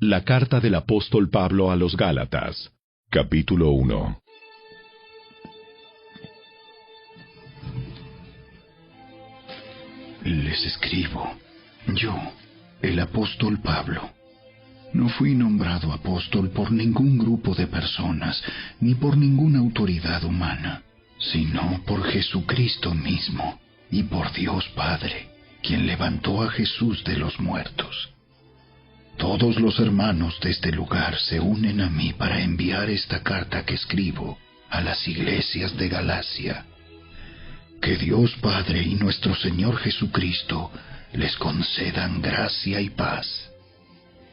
La carta del apóstol Pablo a los Gálatas, capítulo 1. Les escribo, yo, el apóstol Pablo. No fui nombrado apóstol por ningún grupo de personas, ni por ninguna autoridad humana, sino por Jesucristo mismo, y por Dios Padre, quien levantó a Jesús de los muertos. Todos los hermanos de este lugar se unen a mí para enviar esta carta que escribo a las iglesias de Galacia. Que Dios Padre y nuestro Señor Jesucristo les concedan gracia y paz.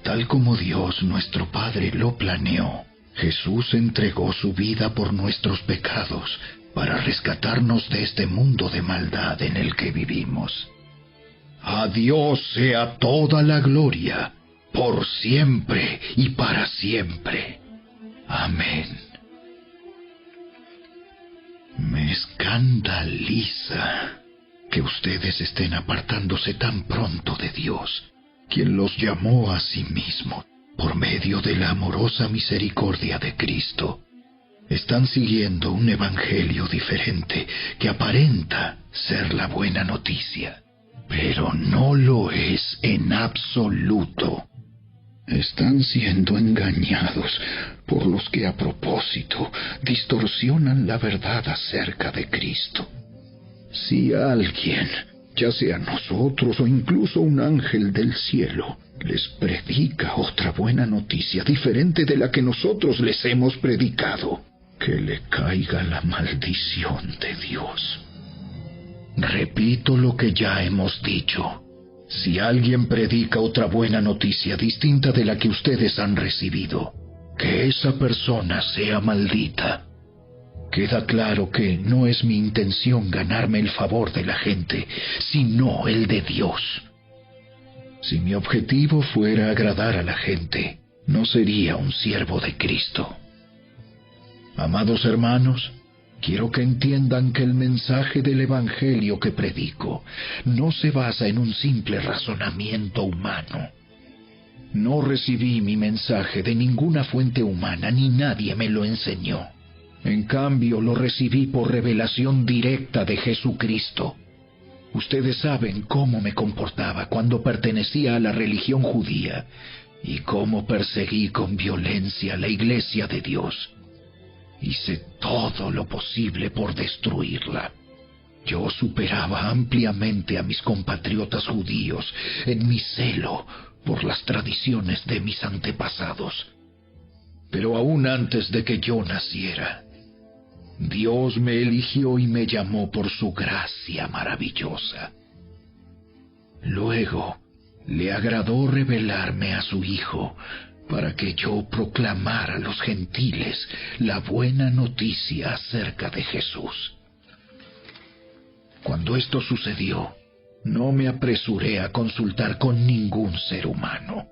Tal como Dios nuestro Padre lo planeó, Jesús entregó su vida por nuestros pecados para rescatarnos de este mundo de maldad en el que vivimos. A Dios sea toda la gloria, por siempre y para siempre. Amén. Me escandaliza que ustedes estén apartándose tan pronto de Dios, quien los llamó a sí mismo por medio de la amorosa misericordia de Cristo. Están siguiendo un evangelio diferente que aparenta ser la buena noticia, pero no lo es en absoluto. Están siendo engañados por los que a propósito distorsionan la verdad acerca de Cristo. Si alguien, ya sea nosotros o incluso un ángel del cielo, les predica otra buena noticia diferente de la que nosotros les hemos predicado, que le caiga la maldición de Dios. Repito lo que ya hemos dicho. Si alguien predica otra buena noticia distinta de la que ustedes han recibido, que esa persona sea maldita. Queda claro que no es mi intención ganarme el favor de la gente, sino el de Dios. Si mi objetivo fuera agradar a la gente, no sería un siervo de Cristo. Amados hermanos, quiero que entiendan que el mensaje del Evangelio que predico no se basa en un simple razonamiento humano. No recibí mi mensaje de ninguna fuente humana, ni nadie me lo enseñó. En cambio, lo recibí por revelación directa de Jesucristo. Ustedes saben cómo me comportaba cuando pertenecía a la religión judía y cómo perseguí con violencia la iglesia de Dios. Hice todo lo posible por destruirla. Yo superaba ampliamente a mis compatriotas judíos en mi celo por las tradiciones de mis antepasados. Pero aún antes de que yo naciera, Dios me eligió y me llamó por su gracia maravillosa. Luego, le agradó revelarme a su Hijo para que yo proclamara a los gentiles la buena noticia acerca de Jesús. Cuando esto sucedió, no me apresuré a consultar con ningún ser humano.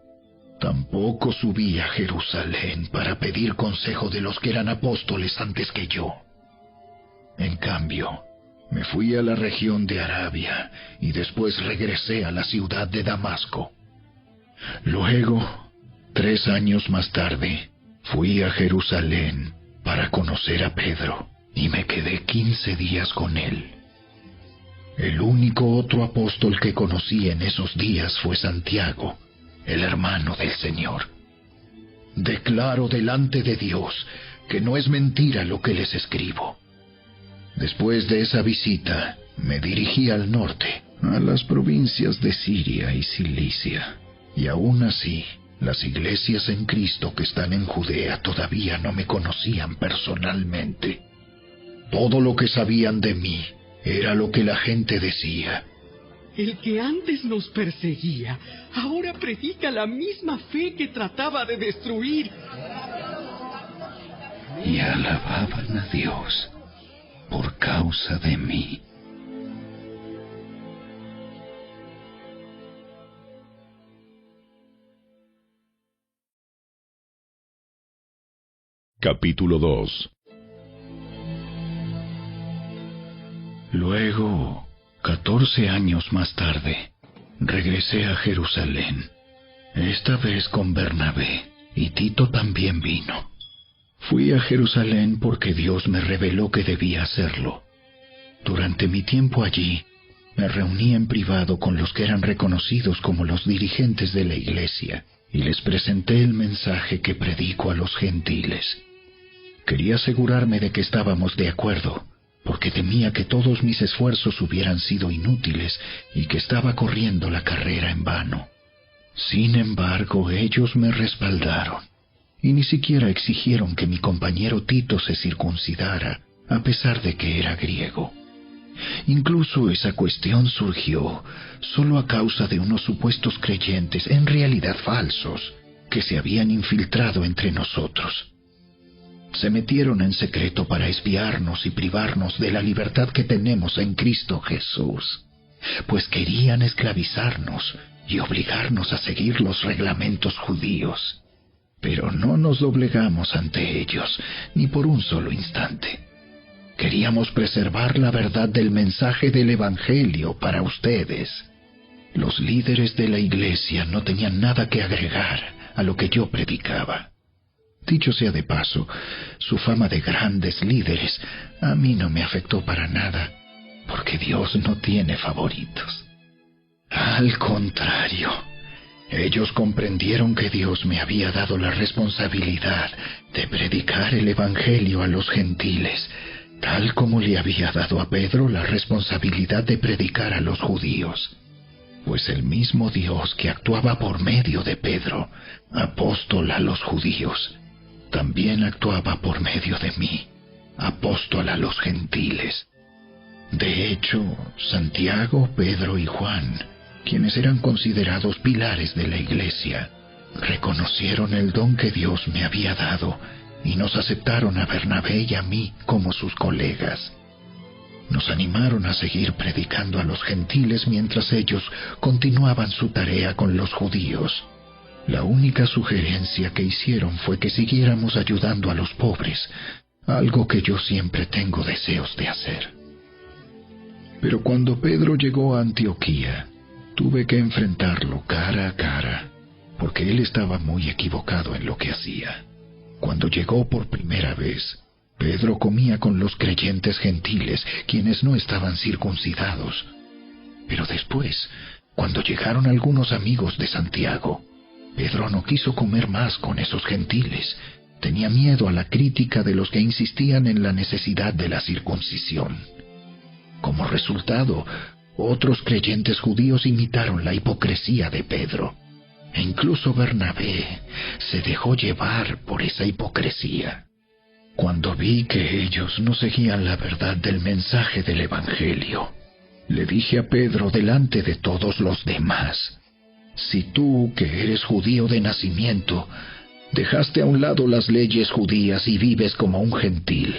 Tampoco subí a Jerusalén para pedir consejo de los que eran apóstoles antes que yo. En cambio, me fui a la región de Arabia y después regresé a la ciudad de Damasco. Luego, 3 años más tarde, fui a Jerusalén para conocer a Pedro y me quedé 15 días con él. El único otro apóstol que conocí en esos días fue Santiago, el hermano del Señor. Declaro delante de Dios que no es mentira lo que les escribo. Después de esa visita, me dirigí al norte, a las provincias de Siria y Cilicia, y aún así, las iglesias en Cristo que están en Judea todavía no me conocían personalmente. Todo lo que sabían de mí era lo que la gente decía. El que antes nos perseguía, ahora predica la misma fe que trataba de destruir. Y alababan a Dios por causa de mí. Capítulo 2. Luego, 14 años más tarde, regresé a Jerusalén. esta vez con Bernabé, y Tito también vino. Fui a Jerusalén porque Dios me reveló que debía hacerlo. Durante mi tiempo allí, me reuní en privado con los que eran reconocidos como los dirigentes de la iglesia y les presenté el mensaje que predico a los gentiles. Quería asegurarme de que estábamos de acuerdo, porque temía que todos mis esfuerzos hubieran sido inútiles y que estaba corriendo la carrera en vano. Sin embargo, ellos me respaldaron y ni siquiera exigieron que mi compañero Tito se circuncidara, a pesar de que era griego. Incluso esa cuestión surgió solo a causa de unos supuestos creyentes, en realidad falsos, que se habían infiltrado entre nosotros. Se metieron en secreto para espiarnos y privarnos de la libertad que tenemos en Cristo Jesús, pues querían esclavizarnos y obligarnos a seguir los reglamentos judíos. Pero no nos doblegamos ante ellos, ni por un solo instante. Queríamos preservar la verdad del mensaje del Evangelio para ustedes. Los líderes de la iglesia no tenían nada que agregar a lo que yo predicaba. Dicho sea de paso, su fama de grandes líderes a mí no me afectó para nada, porque Dios no tiene favoritos. Al contrario, ellos comprendieron que Dios me había dado la responsabilidad de predicar el Evangelio a los gentiles, tal como le había dado a Pedro la responsabilidad de predicar a los judíos. Pues el mismo Dios que actuaba por medio de Pedro, apóstol a los judíos, también actuaba por medio de mí, apóstol a los gentiles. De hecho, Santiago, Pedro y Juan, quienes eran considerados pilares de la iglesia, reconocieron el don que Dios me había dado y nos aceptaron a Bernabé y a mí como sus colegas. Nos animaron a seguir predicando a los gentiles mientras ellos continuaban su tarea con los judíos. La única sugerencia que hicieron fue que siguiéramos ayudando a los pobres, algo que yo siempre tengo deseos de hacer. Pero cuando Pedro llegó a Antioquía, tuve que enfrentarlo cara a cara, porque él estaba muy equivocado en lo que hacía. Cuando llegó por primera vez, Pedro comía con los creyentes gentiles, quienes no estaban circuncidados. Pero después, cuando llegaron algunos amigos de Santiago, Pedro no quiso comer más con esos gentiles. Tenía miedo a la crítica de los que insistían en la necesidad de la circuncisión. Como resultado, otros creyentes judíos imitaron la hipocresía de Pedro. E incluso Bernabé se dejó llevar por esa hipocresía. Cuando vi que ellos no seguían la verdad del mensaje del Evangelio, le dije a Pedro delante de todos los demás: si tú, que eres judío de nacimiento, dejaste a un lado las leyes judías y vives como un gentil,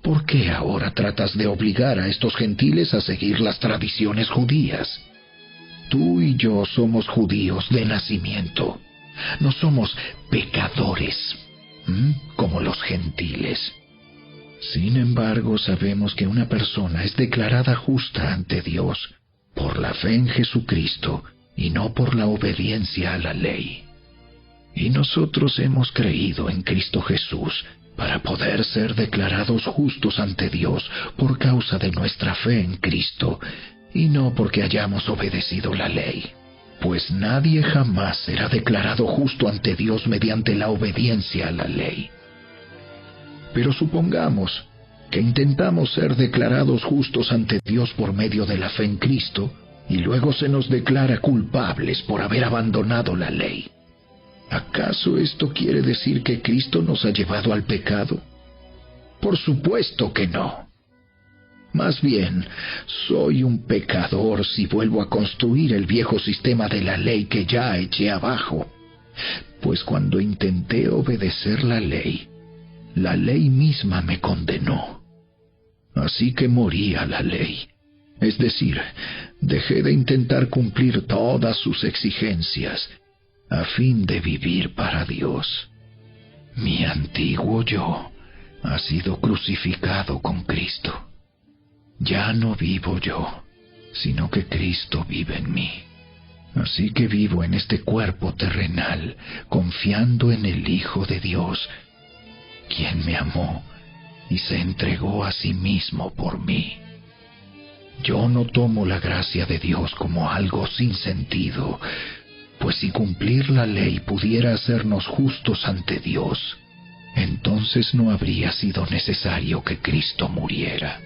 ¿por qué ahora tratas de obligar a estos gentiles a seguir las tradiciones judías? Tú y yo somos judíos de nacimiento. No somos pecadores, como los gentiles. Sin embargo, sabemos que una persona es declarada justa ante Dios por la fe en Jesucristo y no por la obediencia a la ley. Y nosotros hemos creído en Cristo Jesús para poder ser declarados justos ante Dios por causa de nuestra fe en Cristo, y no porque hayamos obedecido la ley, pues nadie jamás será declarado justo ante Dios mediante la obediencia a la ley. Pero supongamos que intentamos ser declarados justos ante Dios por medio de la fe en Cristo, y luego se nos declara culpables por haber abandonado la ley. ¿Acaso esto quiere decir que Cristo nos ha llevado al pecado? Por supuesto que no. Más bien, soy un pecador si vuelvo a construir el viejo sistema de la ley que ya eché abajo. Pues cuando intenté obedecer la ley misma me condenó. Así que morí a la ley. Es decir, dejé de intentar cumplir todas sus exigencias a fin de vivir para Dios. Mi antiguo yo ha sido crucificado con Cristo. Ya no vivo yo, sino que Cristo vive en mí. Así que vivo en este cuerpo terrenal, confiando en el Hijo de Dios, quien me amó y se entregó a sí mismo por mí. Yo no tomo la gracia de Dios como algo sin sentido, pues si cumplir la ley pudiera hacernos justos ante Dios, entonces no habría sido necesario que Cristo muriera.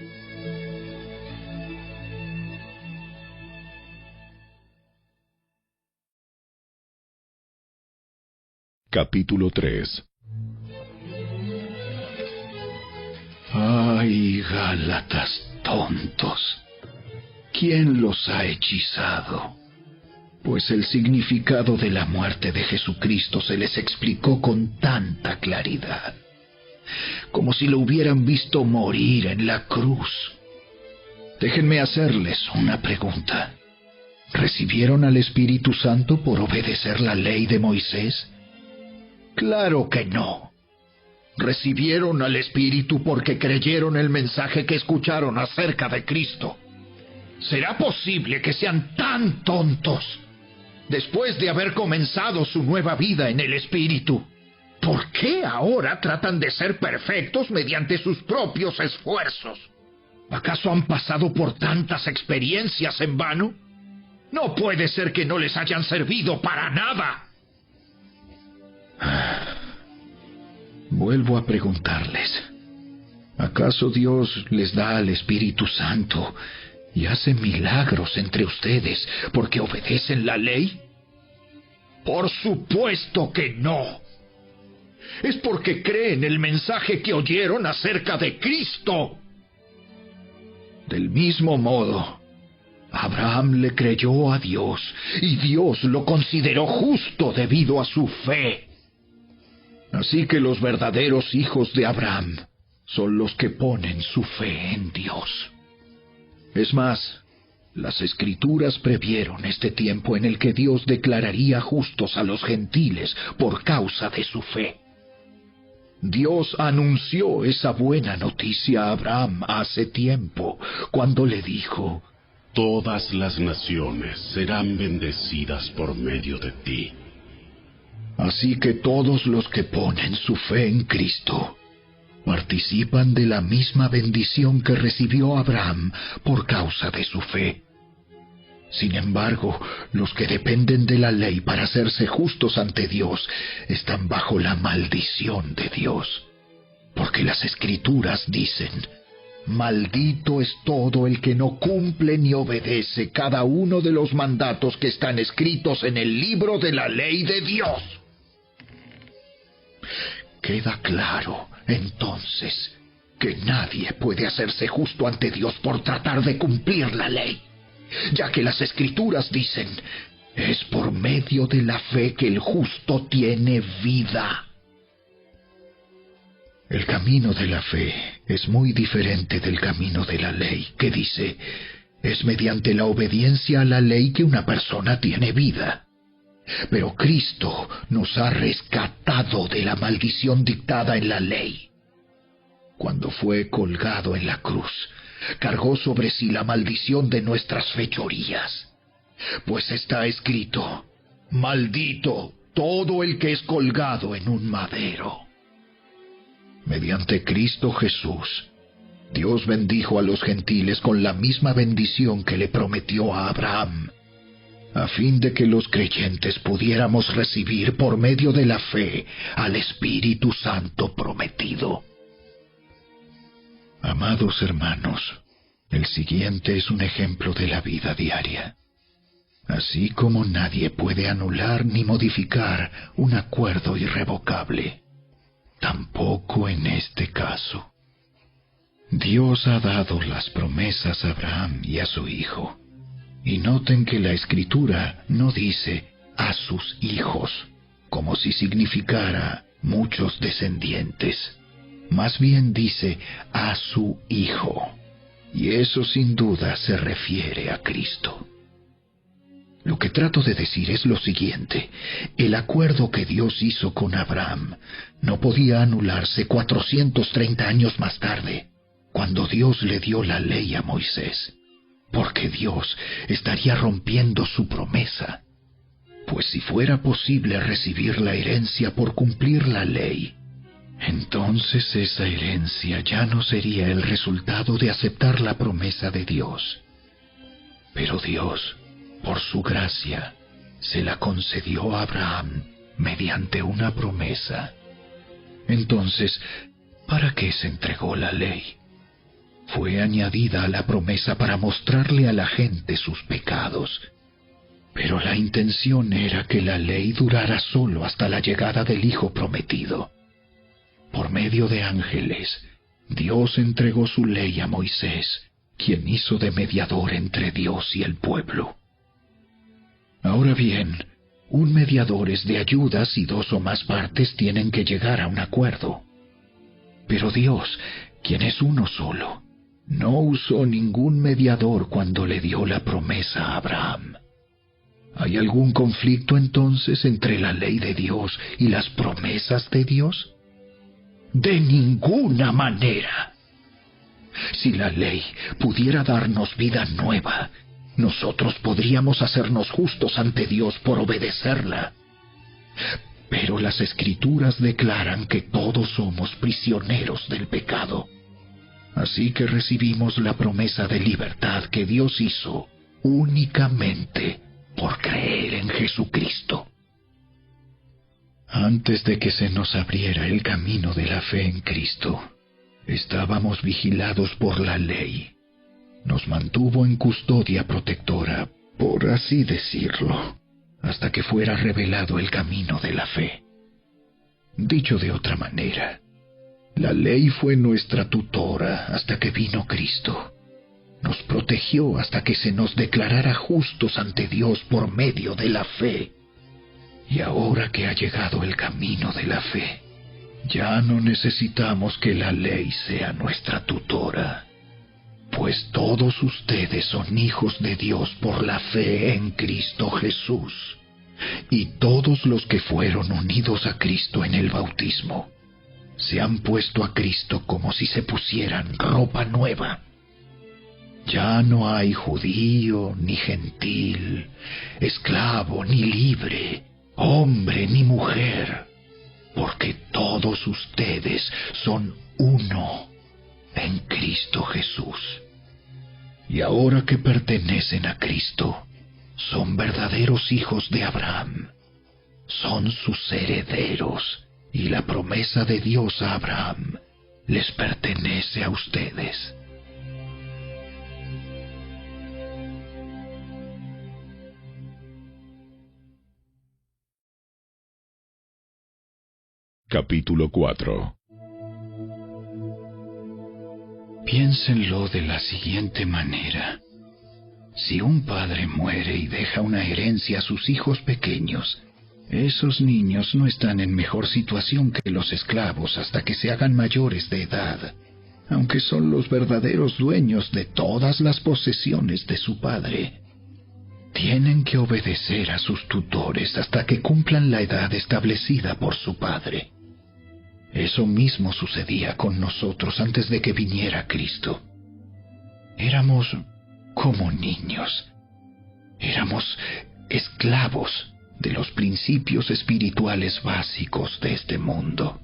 Capítulo 3. ¡Ay, Gálatas tontos! ¿Quién los ha hechizado? Pues el significado de la muerte de Jesucristo se les explicó con tanta claridad, como si lo hubieran visto morir en la cruz. Déjenme hacerles una pregunta. ¿Recibieron al Espíritu Santo por obedecer la ley de Moisés? Claro que no. Recibieron al Espíritu porque creyeron el mensaje que escucharon acerca de Cristo. ¿Será posible que sean tan tontos después de haber comenzado su nueva vida en el Espíritu? ¿Por qué ahora tratan de ser perfectos mediante sus propios esfuerzos? ¿Acaso han pasado por tantas experiencias en vano? No puede ser que no les hayan servido para nada. Vuelvo a preguntarles, ¿acaso Dios les da al Espíritu Santo y hace milagros entre ustedes porque obedecen la ley? Por supuesto que no. Es porque creen el mensaje que oyeron acerca de Cristo. Del mismo modo, Abraham le creyó a Dios y Dios lo consideró justo debido a su fe. Así que los verdaderos hijos de Abraham son los que ponen su fe en Dios. Es más, las Escrituras previeron este tiempo en el que Dios declararía justos a los gentiles por causa de su fe. Dios anunció esa buena noticia a Abraham hace tiempo, cuando le dijo: Todas las naciones serán bendecidas por medio de ti. Así que todos los que ponen su fe en Cristo participan de la misma bendición que recibió Abraham por causa de su fe. Sin embargo, los que dependen de la ley para hacerse justos ante Dios están bajo la maldición de Dios, porque las Escrituras dicen: maldito es todo el que no cumple ni obedece cada uno de los mandatos que están escritos en el libro de la ley de Dios. Queda claro, entonces, que nadie puede hacerse justo ante Dios por tratar de cumplir la ley, ya que las Escrituras dicen: es por medio de la fe que el justo tiene vida. El camino de la fe es muy diferente del camino de la ley, que dice: es mediante la obediencia a la ley que una persona tiene vida. Pero Cristo nos ha rescatado de la maldición dictada en la ley. Cuando fue colgado en la cruz, cargó sobre sí la maldición de nuestras fechorías. Pues está escrito: maldito todo el que es colgado en un madero. Mediante Cristo Jesús, Dios bendijo a los gentiles con la misma bendición que le prometió a Abraham, a fin de que los creyentes pudiéramos recibir por medio de la fe al Espíritu Santo prometido. Amados hermanos, el siguiente es un ejemplo de la vida diaria. Así como nadie puede anular ni modificar un acuerdo irrevocable, tampoco en este caso. Dios ha dado las promesas a Abraham y a su hijo. Y noten que la Escritura no dice a sus hijos, como si significara muchos descendientes. Más bien dice a su Hijo. Y eso sin duda se refiere a Cristo. Lo que trato de decir es lo siguiente: el acuerdo que Dios hizo con Abraham no podía anularse 430 años más tarde, cuando Dios le dio la ley a Moisés, porque Dios estaría rompiendo su promesa Pues si fuera posible recibir la herencia por cumplir la ley, entonces esa herencia ya no sería el resultado de aceptar la promesa de Dios. Pero Dios, por su gracia, se la concedió a Abraham mediante una promesa. Entonces, ¿para qué se entregó la ley? Fue añadida a la promesa para mostrarle a la gente sus pecados. Pero la intención era que la ley durara solo hasta la llegada del Hijo prometido. Por medio de ángeles, Dios entregó su ley a Moisés, quien hizo de mediador entre Dios y el pueblo. Ahora bien, un mediador es de ayuda si dos o más partes tienen que llegar a un acuerdo. Pero Dios, quien es uno solo, no usó ningún mediador cuando le dio la promesa a Abraham. ¿Hay algún conflicto entonces entre la ley de Dios y las promesas de Dios? De ninguna manera. Si la ley pudiera darnos vida nueva, nosotros podríamos hacernos justos ante Dios por obedecerla. Pero las Escrituras declaran que todos somos prisioneros del pecado. Así que recibimos la promesa de libertad que Dios hizo únicamente por creer en Jesucristo. Antes de que se nos abriera el camino de la fe en Cristo, estábamos vigilados por la ley. Nos mantuvo en custodia protectora, por así decirlo, hasta que fuera revelado el camino de la fe. Dicho de otra manera, la ley fue nuestra tutora hasta que vino Cristo. Nos protegió hasta que se nos declarara justos ante Dios por medio de la fe. Y ahora que ha llegado el camino de la fe, ya no necesitamos que la ley sea nuestra tutora, pues todos ustedes son hijos de Dios por la fe en Cristo Jesús, y todos los que fueron unidos a Cristo en el bautismo se han puesto a Cristo como si se pusieran ropa nueva. Ya no hay judío ni gentil, esclavo ni libre, hombre ni mujer, porque todos ustedes son uno en Cristo Jesús. Y ahora que pertenecen a Cristo, son verdaderos hijos de Abraham, son sus herederos, y la promesa de Dios a Abraham les pertenece a ustedes. Capítulo 4. Piénsenlo de la siguiente manera. Si un padre muere y deja una herencia a sus hijos pequeños, esos niños no están en mejor situación que los esclavos hasta que se hagan mayores de edad, aunque son los verdaderos dueños de todas las posesiones de su padre. Tienen que obedecer a sus tutores hasta que cumplan la edad establecida por su padre. Eso mismo sucedía con nosotros antes de que viniera Cristo. Éramos como niños. Éramos esclavos de los principios espirituales básicos de este mundo.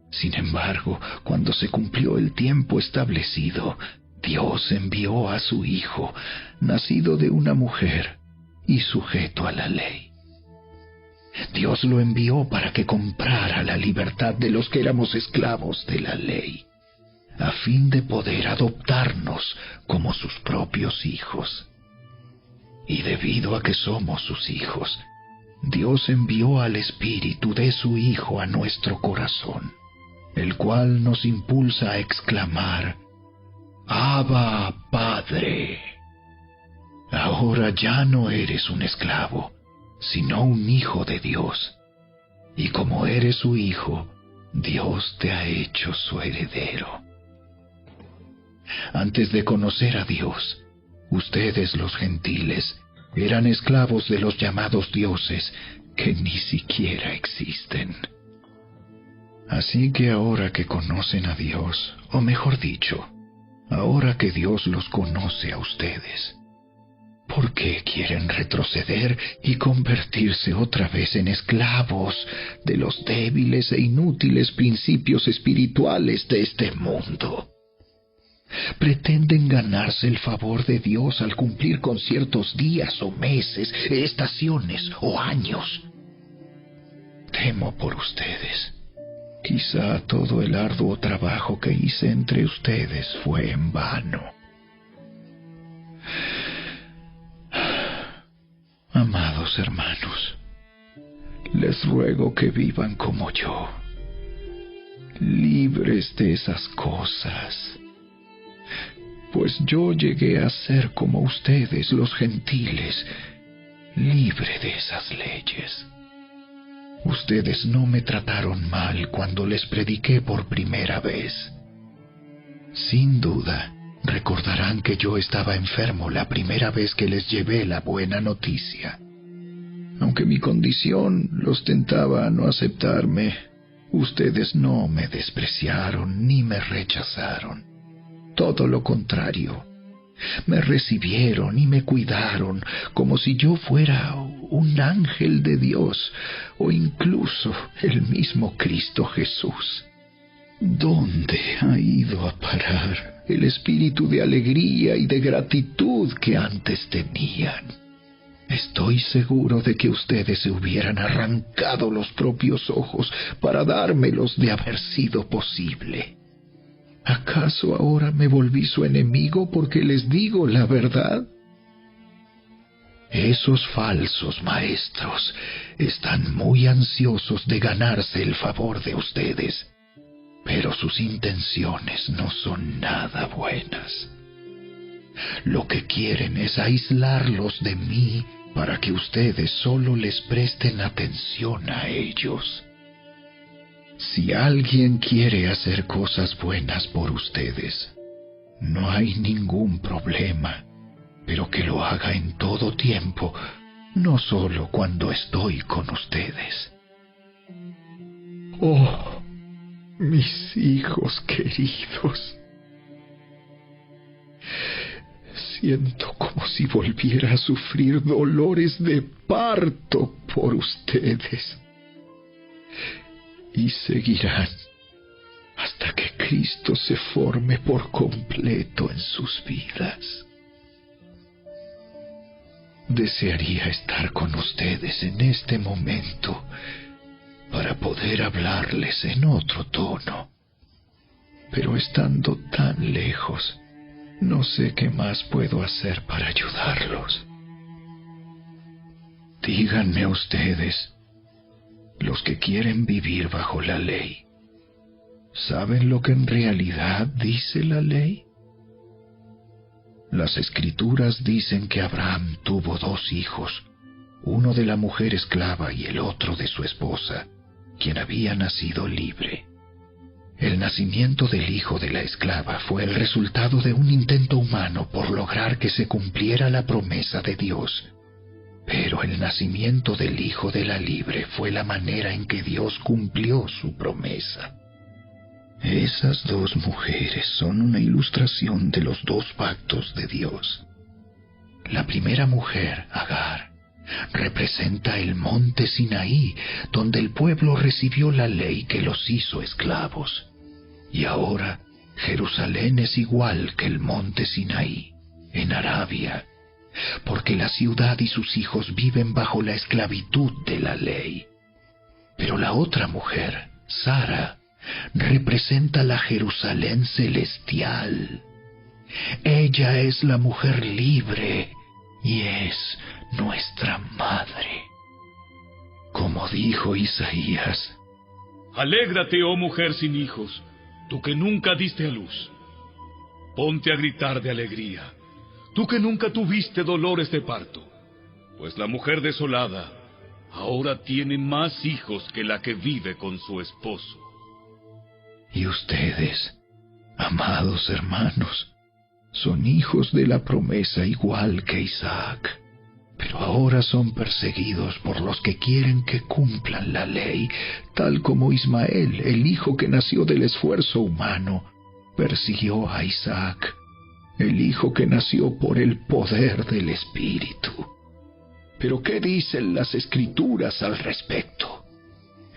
Sin embargo, cuando se cumplió el tiempo establecido, Dios envió a su Hijo, nacido de una mujer y sujeto a la ley. Dios lo envió para que comprara la libertad de los que éramos esclavos de la ley, a fin de poder adoptarnos como sus propios hijos. Y debido a que somos sus hijos, Dios envió al Espíritu de su Hijo a nuestro corazón, el cual nos impulsa a exclamar: Abba, Padre. Ahora ya no eres un esclavo, sino un hijo de Dios. Y como eres su hijo, Dios te ha hecho su heredero. Antes de conocer a Dios, ustedes los gentiles eran esclavos de los llamados dioses que ni siquiera existen. Así que ahora que conocen a Dios, o mejor dicho, ahora que Dios los conoce a ustedes, ¿Por qué quieren retroceder y convertirse otra vez en esclavos de los débiles e inútiles principios espirituales de este mundo? Pretenden ganarse el favor de Dios al cumplir con ciertos días o meses, estaciones o años. Temo por ustedes. Quizá todo el arduo trabajo que hice entre ustedes fue en vano. Amados hermanos, les ruego que vivan como yo, libres de esas cosas, pues yo llegué a ser como ustedes, los gentiles, libre de esas leyes. Ustedes no me trataron mal cuando les prediqué por primera vez. Sin duda, recordarán que yo estaba enfermo la primera vez que les llevé la buena noticia. Aunque mi condición los tentaba a no aceptarme, ustedes no me despreciaron ni me rechazaron. Todo lo contrario, me recibieron y me cuidaron como si yo fuera un ángel de Dios o incluso el mismo Cristo Jesús. ¿Dónde ha ido a parar el espíritu de alegría y de gratitud que antes tenían? Estoy seguro de que ustedes se hubieran arrancado los propios ojos para dármelos de haber sido posible. ¿Acaso ahora me volví su enemigo porque les digo la verdad? Esos falsos maestros están muy ansiosos de ganarse el favor de ustedes, pero sus intenciones no son nada buenas. Lo que quieren es aislarlos de mí para que ustedes solo les presten atención a ellos. Si alguien quiere hacer cosas buenas por ustedes, no hay ningún problema, pero que lo haga en todo tiempo, no solo cuando estoy con ustedes. Oh, mis hijos queridos, siento como si volviera a sufrir dolores de parto por ustedes. Y seguirán hasta que Cristo se forme por completo en sus vidas. Desearía estar con ustedes en este momento para poder hablarles en otro tono, pero estando tan lejos, no sé qué más puedo hacer para ayudarlos. Díganme ustedes, los que quieren vivir bajo la ley, ¿saben lo que en realidad dice la ley? Las Escrituras dicen que Abraham tuvo 2 hijos, uno de la mujer esclava y el otro de su esposa, quien había nacido libre. El nacimiento del hijo de la esclava fue el resultado de un intento humano por lograr que se cumpliera la promesa de Dios. Pero el nacimiento del hijo de la libre fue la manera en que Dios cumplió su promesa. Esas 2 mujeres son una ilustración de los 2 pactos de Dios. La primera mujer, Agar, representa el monte Sinaí, donde el pueblo recibió la ley que los hizo esclavos. Y ahora Jerusalén es igual que el monte Sinaí, en Arabia, porque la ciudad y sus hijos viven bajo la esclavitud de la ley. Pero la otra mujer, Sara, representa la Jerusalén celestial. Ella es la mujer libre y es nuestra madre. Como dijo Isaías: Alégrate, oh mujer sin hijos, tú que nunca diste a luz. Ponte a gritar de alegría, tú que nunca tuviste dolores de parto, pues la mujer desolada ahora tiene más hijos que la que vive con su esposo. Y ustedes, amados hermanos, son hijos de la promesa igual que Isaac, pero ahora son perseguidos por los que quieren que cumplan la ley, tal como Ismael, el hijo que nació del esfuerzo humano, persiguió a Isaac. el Hijo que nació por el poder del Espíritu. Pero ¿qué dicen las Escrituras al respecto?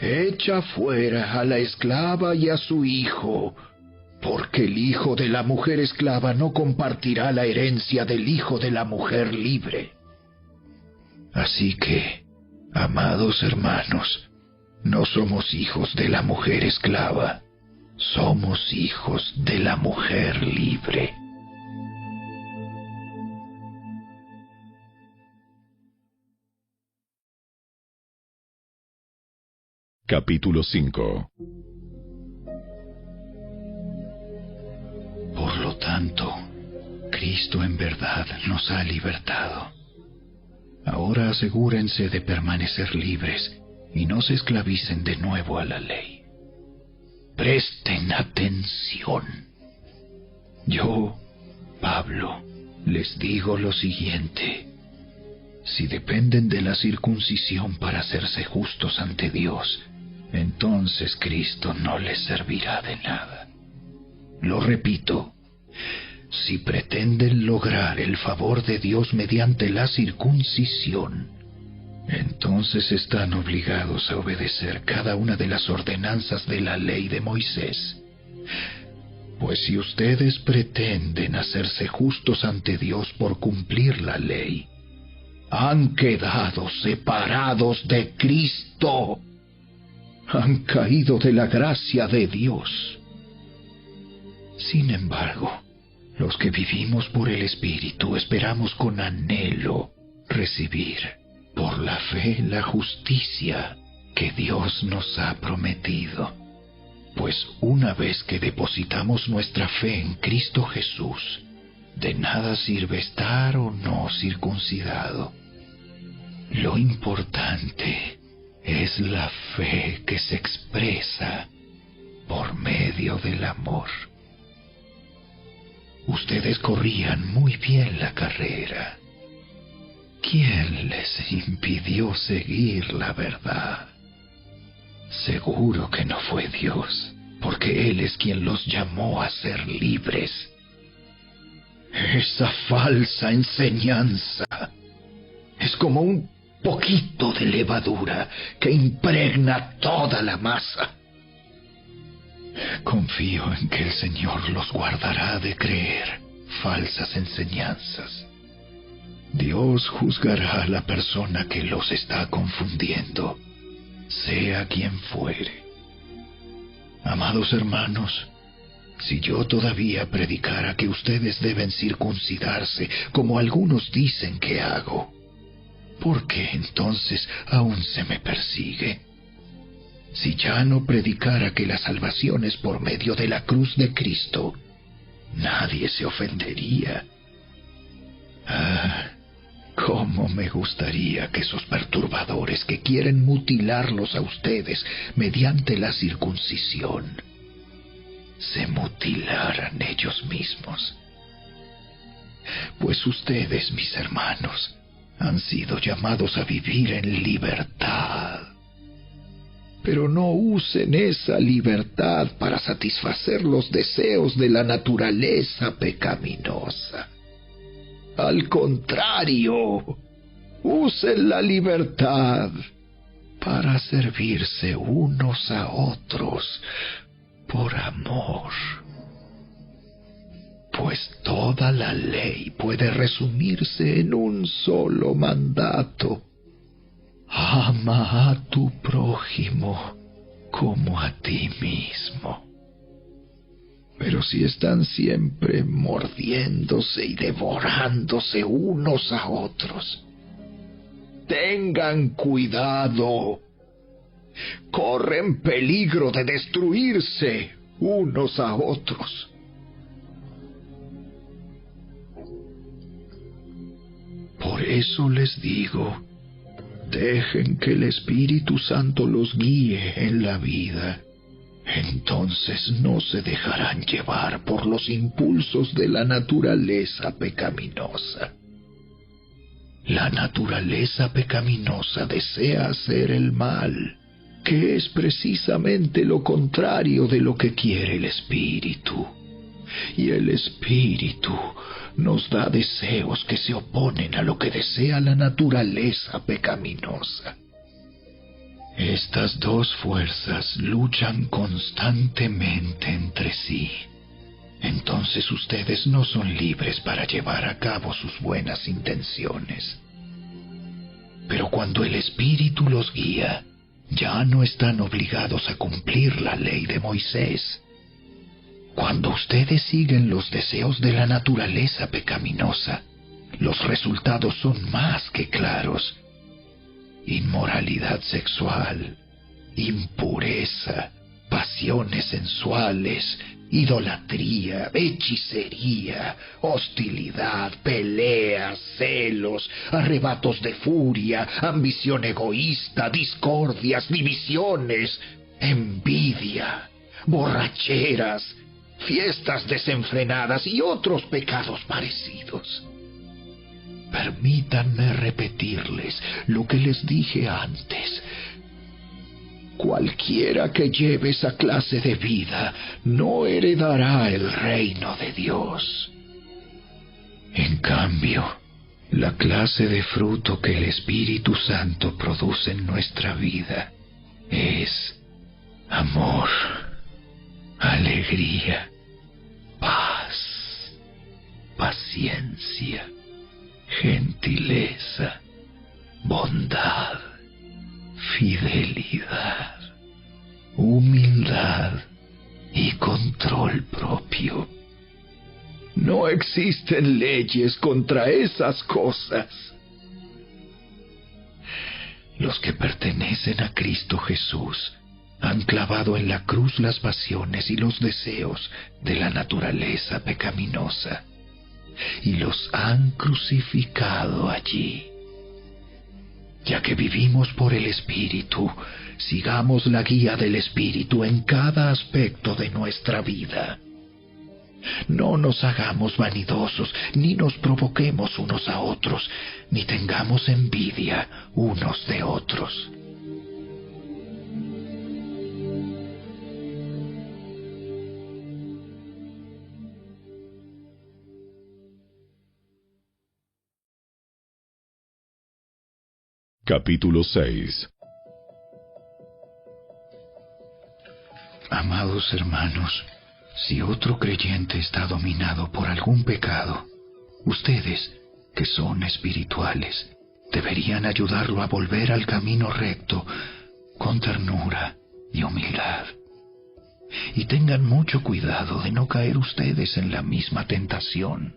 Echa fuera a la esclava y a su hijo, porque el hijo de la mujer esclava no compartirá la herencia del hijo de la mujer libre. Así que, amados hermanos, no somos hijos de la mujer esclava, somos hijos de la mujer libre. Capítulo 5. Por lo tanto, Cristo en verdad nos ha libertado. Ahora asegúrense de permanecer libres y no se esclavicen de nuevo a la ley. Presten atención. Yo, Pablo, les digo lo siguiente. Si dependen de la circuncisión para hacerse justos ante Dios, entonces Cristo no les servirá de nada. Lo repito, si pretenden lograr el favor de Dios mediante la circuncisión, entonces están obligados a obedecer cada una de las ordenanzas de la ley de Moisés. Pues si ustedes pretenden hacerse justos ante Dios por cumplir la ley, han quedado separados de Cristo. Han caído de la gracia de Dios. Sin embargo, los que vivimos por el Espíritu esperamos con anhelo recibir por la fe la justicia que Dios nos ha prometido. Pues una vez que depositamos nuestra fe en Cristo Jesús, de nada sirve estar o no circuncidado. Lo importante es la fe que se expresa por medio del amor. Ustedes corrían muy bien la carrera. ¿Quién les impidió seguir la verdad? Seguro que no fue Dios, porque Él es quien los llamó a ser libres. Esa falsa enseñanza es como un poquito de levadura que impregna toda la masa. Confío en que el Señor los guardará de creer falsas enseñanzas. Dios juzgará a la persona que los está confundiendo, sea quien fuere. Amados hermanos, si yo todavía predicara que ustedes deben circuncidarse, como algunos dicen que hago, ¿por qué entonces aún se me persigue? Si ya no predicara que la salvación es por medio de la cruz de Cristo, nadie se ofendería. Cómo me gustaría que esos perturbadores que quieren mutilarlos a ustedes mediante la circuncisión se mutilaran ellos mismos. Pues ustedes, mis hermanos, han sido llamados a vivir en libertad. Pero no usen esa libertad para satisfacer los deseos de la naturaleza pecaminosa. Al contrario, usen la libertad para servirse unos a otros por amor. Pues toda la ley puede resumirse en un solo mandato: ama a tu prójimo como a ti mismo. Pero si están siempre mordiéndose y devorándose unos a otros, tengan cuidado. Corren peligro de destruirse unos a otros. Por eso les digo, dejen que el Espíritu Santo los guíe en la vida. Entonces no se dejarán llevar por los impulsos de la naturaleza pecaminosa. La naturaleza pecaminosa desea hacer el mal, que es precisamente lo contrario de lo que quiere el Espíritu. y el Espíritu nos da deseos que se oponen a lo que desea la naturaleza pecaminosa. Estas dos fuerzas luchan constantemente entre sí. Entonces ustedes no son libres para llevar a cabo sus buenas intenciones. Pero cuando el Espíritu los guía, ya no están obligados a cumplir la ley de Moisés. Cuando ustedes siguen los deseos de la naturaleza pecaminosa, los resultados son más que claros. Inmoralidad sexual, impureza, pasiones sensuales, idolatría, hechicería, hostilidad, peleas, celos, arrebatos de furia, ambición egoísta, discordias, divisiones, envidia, borracheras, fiestas desenfrenadas y otros pecados parecidos. Permítanme repetirles lo que les dije antes. Cualquiera que lleve esa clase de vida no heredará el reino de Dios. En cambio, la clase de fruto que el Espíritu Santo produce en nuestra vida es amor, alegría, paz, paciencia, gentileza, bondad, fidelidad, humildad y control propio. No existen leyes contra esas cosas. Los que pertenecen a Cristo Jesús han clavado en la cruz las pasiones y los deseos de la naturaleza pecaminosa y los han crucificado allí. Ya que vivimos por el Espíritu, sigamos la guía del Espíritu en cada aspecto de nuestra vida. No nos hagamos vanidosos, ni nos provoquemos unos a otros, ni tengamos envidia unos de otros. Capítulo 6. Amados hermanos, si otro creyente está dominado por algún pecado, ustedes, que son espirituales, deberían ayudarlo a volver al camino recto con ternura y humildad. Y tengan mucho cuidado de no caer ustedes en la misma tentación.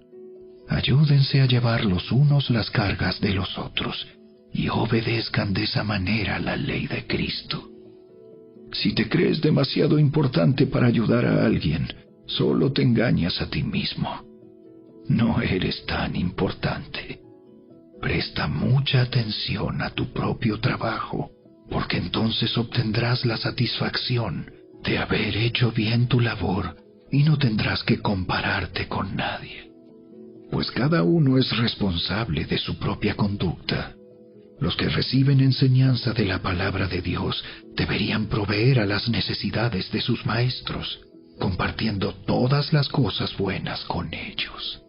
Ayúdense a llevar los unos las cargas de los otros y obedezcan de esa manera la ley de Cristo. Si te crees demasiado importante para ayudar a alguien, solo te engañas a ti mismo. No eres tan importante. Presta mucha atención a tu propio trabajo, porque entonces obtendrás la satisfacción de haber hecho bien tu labor y no tendrás que compararte con nadie. Pues cada uno es responsable de su propia conducta. Los que reciben enseñanza de la palabra de Dios deberían proveer a las necesidades de sus maestros, compartiendo todas las cosas buenas con ellos.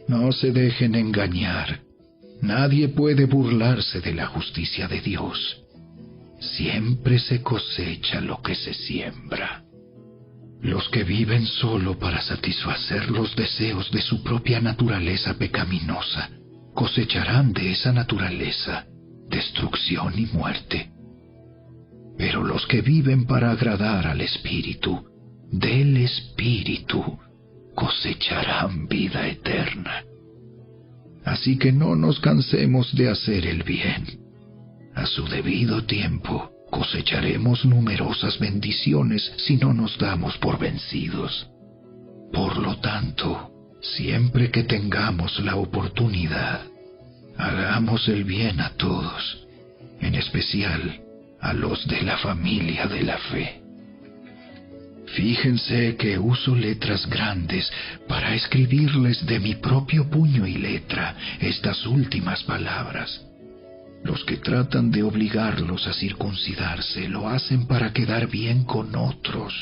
No se dejen engañar. Nadie puede burlarse de la justicia de Dios. Siempre se cosecha lo que se siembra. Los que viven solo para satisfacer los deseos de su propia naturaleza pecaminosa cosecharán de esa naturaleza destrucción y muerte. Pero los que viven para agradar al Espíritu, del Espíritu, cosecharán vida eterna. Así que no nos cansemos de hacer el bien. A su debido tiempo cosecharemos numerosas bendiciones si no nos damos por vencidos. Por lo tanto, siempre que tengamos la oportunidad, hagamos el bien a todos, en especial a los de la familia de la fe. Fíjense que uso letras grandes para escribirles de mi propio puño y letra estas últimas palabras. Los que tratan de obligarlos a circuncidarse lo hacen para quedar bien con otros.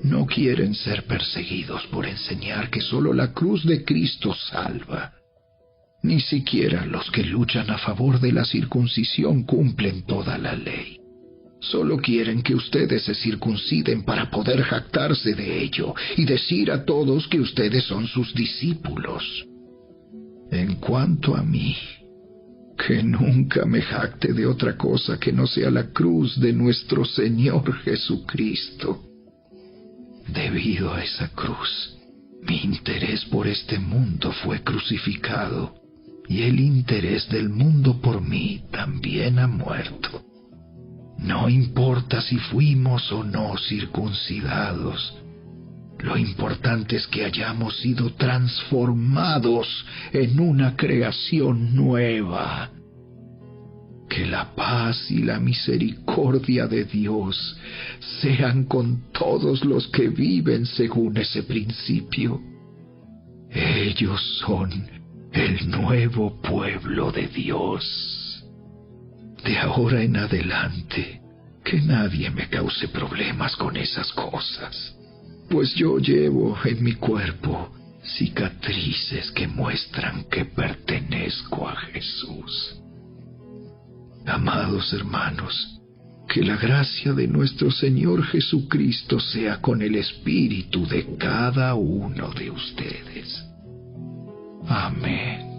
No quieren ser perseguidos por enseñar que solo la cruz de Cristo salva. Ni siquiera los que luchan a favor de la circuncisión cumplen toda la ley. Solo quieren que ustedes se circunciden para poder jactarse de ello y decir a todos que ustedes son sus discípulos. En cuanto a mí, que nunca me jacte de otra cosa que no sea la cruz de nuestro Señor Jesucristo. Debido a esa cruz, mi interés por este mundo fue crucificado, y el interés del mundo por mí también ha muerto. No importa si fuimos o no circuncidados, lo importante es que hayamos sido transformados en una creación nueva. Que la paz y la misericordia de Dios sean con todos los que viven según ese principio. Ellos son el nuevo pueblo de Dios. De ahora en adelante, que nadie me cause problemas con esas cosas, pues yo llevo en mi cuerpo cicatrices que muestran que pertenezco a Jesús. Amados hermanos, que la gracia de nuestro Señor Jesucristo sea con el espíritu de cada uno de ustedes. Amén.